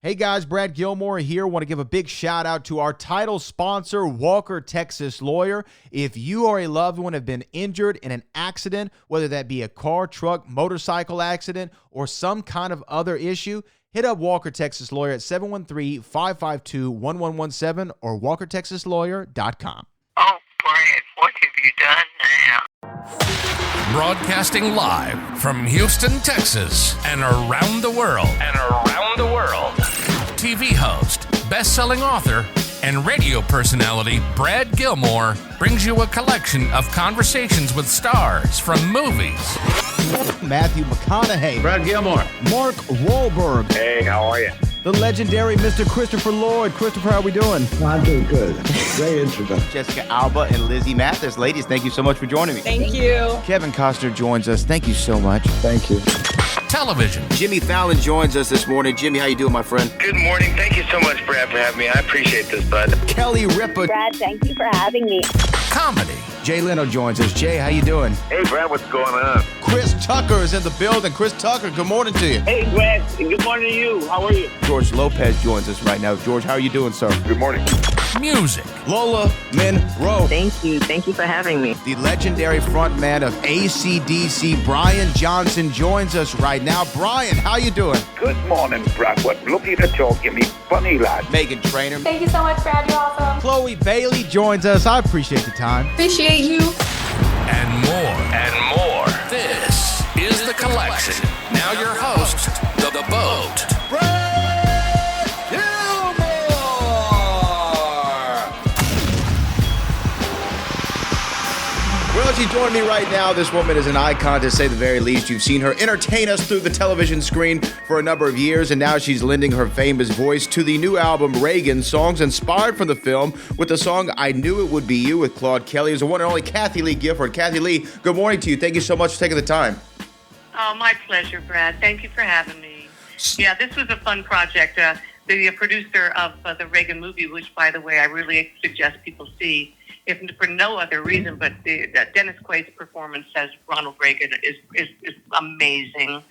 Hey guys, Brad Gilmore here. Want to give a big shout out to our title sponsor, Walker Texas Lawyer. If you or a loved one have been injured in an accident, whether that be a car, truck, motorcycle accident, or some kind of other issue, hit up Walker Texas Lawyer at 713-552-1117 or walkertexaslawyer.com. Oh, Brad, what have you done now? Broadcasting live from Houston, Texas, and around the world. TV host, best-selling author, and radio personality Brad Gilmore brings you a collection of conversations with stars from movies. Matthew McConaughey. Brad Gilmore. Mark Wahlberg. Hey, how are you? The legendary Mr. Christopher Lloyd. Christopher, how we doing? I'm doing good. Great introduction. Jessica Alba and Lizzie Mathis. Ladies, thank you so much for joining me. Thank you. Kevin Costner joins us. Thank you so much. Thank you. Television. Jimmy Fallon joins us this morning. Jimmy, how you doing, my friend? Good morning. Thank you so much, Brad, for having me. I appreciate this, bud. Kelly Ripa. Brad, thank you for having me. Comedy. Jay Leno joins us. Jay, how you doing? Hey, Brad, what's going on? Chris Tucker is in the building. Chris Tucker, good morning to you. Hey, Brad, and good morning to you. How are you? George Lopez joins us right now. George, how are you doing, sir? Good morning. Music. Lola Monroe. Thank you. Thank you for having me. The legendary frontman of AC/DC, Brian Johnson, joins us right now. Brian, how you doing? Good morning, Brad. What lovely to talk to me. Funny lad. Megan Trainor. Thank you so much, Brad. You're awesome. Chloe Bailey joins us. I appreciate the time. Appreciate you. And more. This is The Collection. Now your host, The Boat. Brad Gilmore! Well, she joined me right now. This woman is an icon, to say the very least. You've seen her entertain us through the television screen for a number of years, and now she's lending her famous voice to the new album, Reagan, songs inspired from the film, with the song I Knew It Would Be You with Claude Kelly. Is the one and only Kathryn Lee Gifford. Kathryn Lee, good morning to you. Thank you so much for taking the time. Oh, my pleasure, Brad. Thank you for having me. Yeah, this was a fun project. The producer of the Reagan movie, which, by the way, I really suggest people see, if for no other reason, but Dennis Quaid's performance as Ronald Reagan is amazing.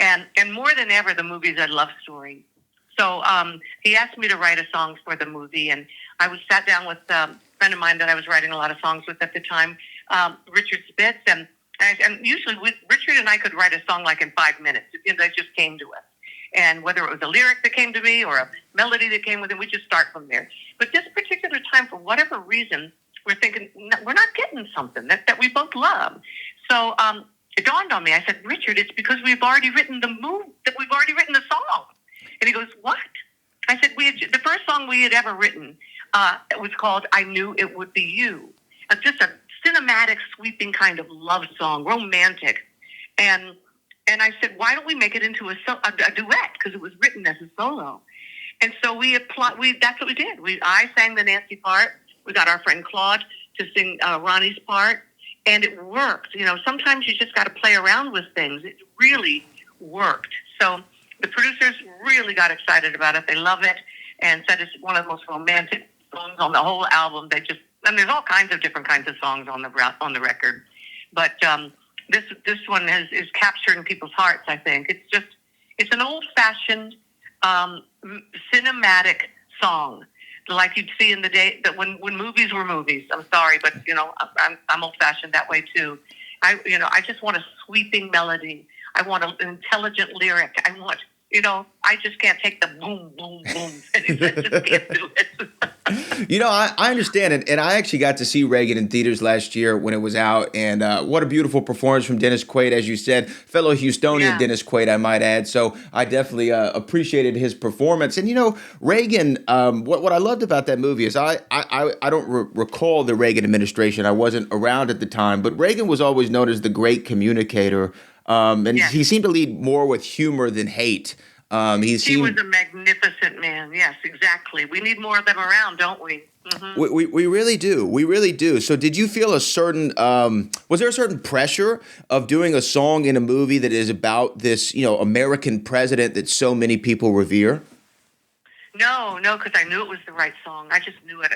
And more than ever, the movie's a love story. So he asked me to write a song for the movie, and I sat down with a friend of mine that I was writing a lot of songs with at the time, Richard Spitz, and usually Richard and I could write a song like in 5 minutes. That just came to us. And whether it was a lyric that came to me or a melody that came with it, we just start from there. But this particular time, for whatever reason, we're thinking, we're not getting something that we both love. So it dawned on me. I said, Richard, it's because we've already written the song. And he goes, what? I said, the first song we had ever written was called I Knew It Would Be You. It's just a cinematic, sweeping kind of love song, romantic. And I said, why don't we make it into a duet? Because it was written as a solo. And so that's what we did. I sang the Nancy part. We got our friend Claude to sing Ronnie's part. And it worked. Sometimes you just got to play around with things. It really worked. So the producers really got excited about it. They love it and said it's one of the most romantic songs on the whole album. And there's all kinds of different kinds of songs on the record. But this one is capturing people's hearts, I think. It's an old-fashioned cinematic song, like you'd see in the day that when movies were movies. I'm sorry, but I'm old-fashioned that way too. I just want a sweeping melody. I want an intelligent lyric. I just can't take the boom, boom, boom. I just can't do it. I understand it, and I actually got to see Reagan in theaters last year when it was out, and what a beautiful performance from Dennis Quaid, as you said, fellow Houstonian Dennis Quaid, I might add. So I definitely appreciated his performance. And Reagan, what I loved about that movie is I don't recall the Reagan administration. I wasn't around at the time, but Reagan was always known as the great communicator, he seemed to lead more with humor than hate. He was a magnificent man. Yes, exactly. We need more of them around, don't we? Mm-hmm. We really do. We really do. So did you feel was there a certain pressure of doing a song in a movie that is about this, American president that so many people revere? No, because I knew it was the right song. I just knew it.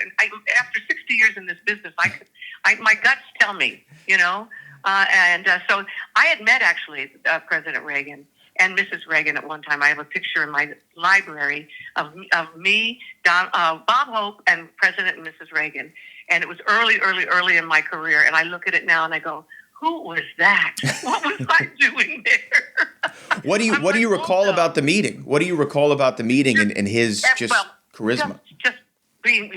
After 60 years in this business, my guts tell me, so I had met, actually, President Reagan and Mrs. Reagan at one time. I have a picture in my library of me, Bob Hope, and President and Mrs. Reagan. And it was early in my career. And I look at it now and I go, who was that? What was I doing there? What do you recall about the meeting? What do you recall about the meeting and his charisma? Just being,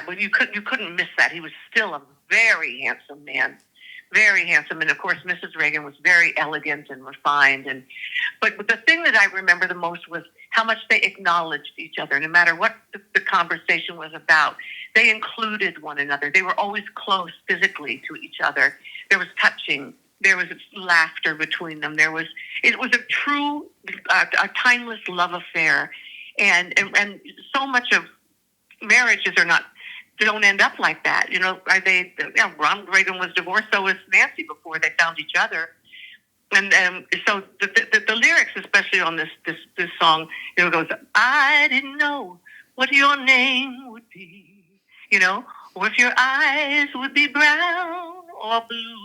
well, you couldn't miss that. He was still a very handsome man. Very handsome, and of course, Mrs. Reagan was very elegant and refined. But the thing that I remember the most was how much they acknowledged each other, no matter what the conversation was about. They included one another. They were always close physically to each other. There was touching. There was laughter between them. It was a true, a timeless love affair, and so much of marriages don't end up like that. Ronald Reagan was divorced, so was Nancy before they found each other. And so the lyrics, especially on this song, goes, I didn't know what your name would be, or if your eyes would be brown or blue.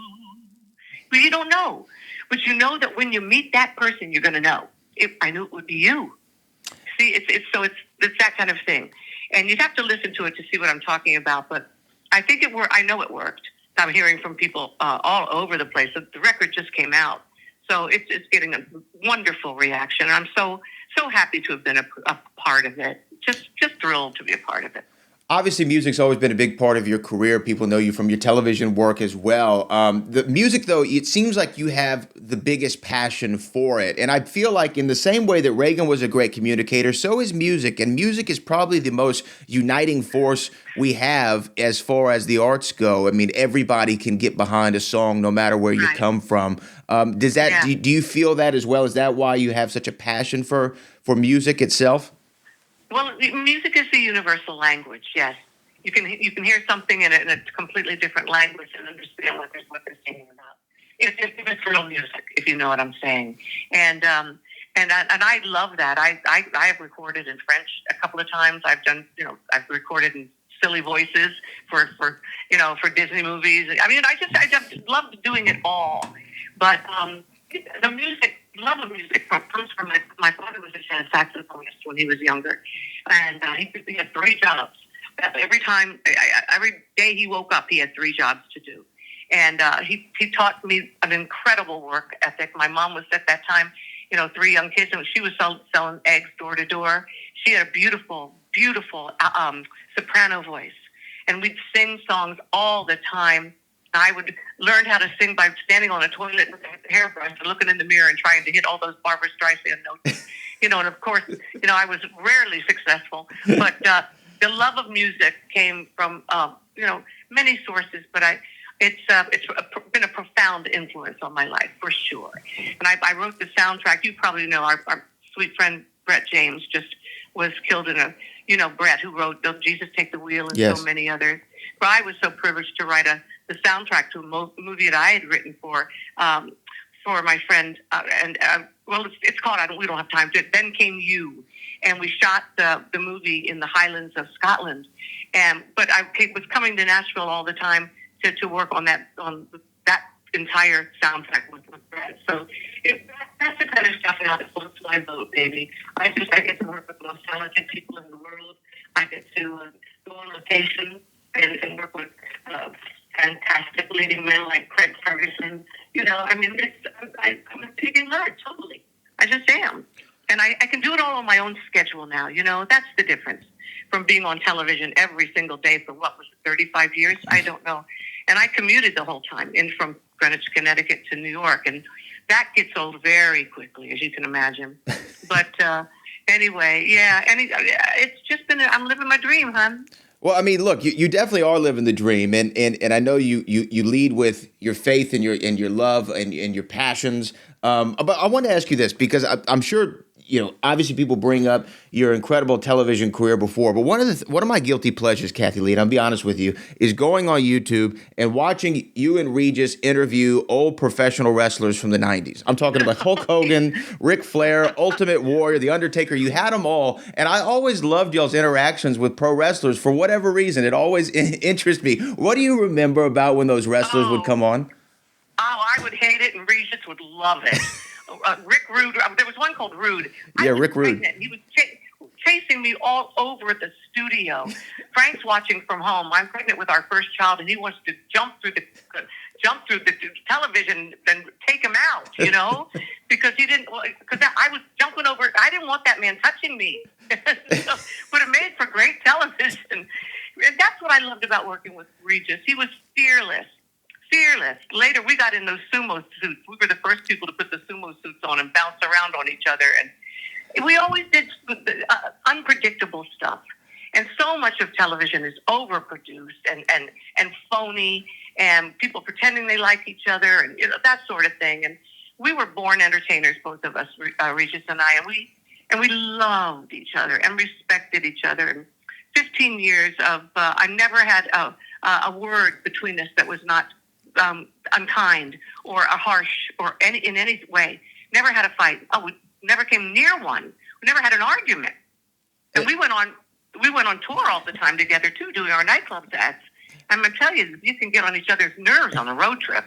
We don't know. But you know that when you meet that person, you're going to know. I knew it would be you. See, it's that kind of thing. And you'd have to listen to it to see what I'm talking about. But I think it worked. I know it worked. I'm hearing from people all over the place. The record just came out. So it's getting a wonderful reaction. I'm so happy to have been a part of it. Just thrilled to be a part of it. Obviously, music's always been a big part of your career. People know you from your television work as well. The music, though, it seems like you have the biggest passion for it. And I feel like in the same way that Reagan was a great communicator, so is music. And music is probably the most uniting force we have as far as the arts go. I mean, everybody can get behind a song no matter where you come from. Do you feel that as well? Is that why you have such a passion for music itself? Well, music is the universal language. Yes, you can hear something in a completely different language and understand what they're singing about. It's real music, if you know what I'm saying. And I love that. I have recorded in French a couple of times. I've I've recorded in silly voices for Disney movies. I mean, I just love doing it all. But the music. Love of music comes from my father was a jazz saxophonist when he was younger, and he had 3 jobs. Every day he woke up, he had 3 jobs to do, and he taught me an incredible work ethic. My mom was at that time, 3 young kids, and she was selling eggs door to door. She had a beautiful soprano voice, and we'd sing songs all the time. I would learn how to sing by standing on a toilet with a hairbrush and looking in the mirror and trying to hit all those Barbra Streisand notes. And of course, I was rarely successful. But the love of music came from, many sources. But it's been a profound influence on my life, for sure. And I wrote the soundtrack. You probably know our sweet friend Brett James just was killed in Brett, who wrote Jesus Take the Wheel and so many others. But I was so privileged to write the soundtrack to a movie that I had written for my friend, it's called We Don't Have Time to. Then Came You, and we shot the movie in the Highlands of Scotland, but I was coming to Nashville all the time to work on that entire soundtrack with Brad. So that's the kind of stuff that floats my boat, baby. I get to work with the most talented people in the world. I get to go on location and work with fantastic leading men like Craig Ferguson. I'm a pig in mud, totally. I just am. And I can do it all on my own schedule now. That's the difference from being on television every single day for 35 years? I don't know. And I commuted the whole time in from Greenwich, Connecticut to New York. And that gets old very quickly, as you can imagine. But anyway, it's just been, I'm living my dream, hon. Well, I mean, look, you definitely are living the dream, and I know you lead with your faith and your love and your passions. But I want to ask you this because I'm sure obviously people bring up your incredible television career before, but one of my guilty pleasures, Kathie Lee, and I'll be honest with you, is going on YouTube and watching you and Regis interview old professional wrestlers from the 90s. I'm talking about Hulk Hogan, Ric Flair, Ultimate Warrior, The Undertaker. You had them all, and I always loved y'all's interactions with pro wrestlers for whatever reason. It always interests me. What do you remember about when those wrestlers would come on? Oh, I would hate it, and Regis would love it. Rick Rude. There was one called Rude. Yeah, Rick Rude. He was chasing me all over the studio. Frank's watching from home. I'm pregnant with our first child, and he wants to jump through the television and take him out, because he didn't. Because I was jumping over. I didn't want that man touching me. So, would have made for great television. And that's what I loved about working with Regis. He was fearless. Later, we got in those sumo suits. We were the first people to put the sumo suits on and bounce around on each other. And we always did unpredictable stuff. And so much of television is overproduced and phony, and people pretending they like each other, and that sort of thing. And we were born entertainers, both of us, Regis and I, and we loved each other and respected each other. And 15 years of I never had a word between us that was not unkind or a harsh or in any way. Never had a fight. We never came near one. We never had an argument. And we went on tour all the time together too, doing our nightclub sets. I'm gonna tell you, you can get on each other's nerves on a road trip.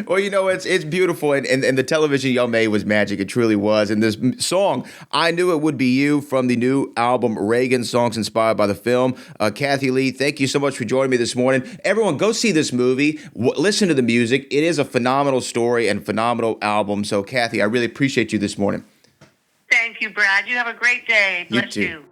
Well, it's beautiful, and the television y'all made was magic. It truly was. And this song, "I Knew It Would Be You," from the new album Reagan, songs inspired by the film. Kathie Lee, thank you so much for joining me this morning. Everyone, go see this movie. Listen to the music. It is a phenomenal story and phenomenal album. So, Kathie, I really appreciate you this morning. Thank you, Brad. You have a great day. Bless you.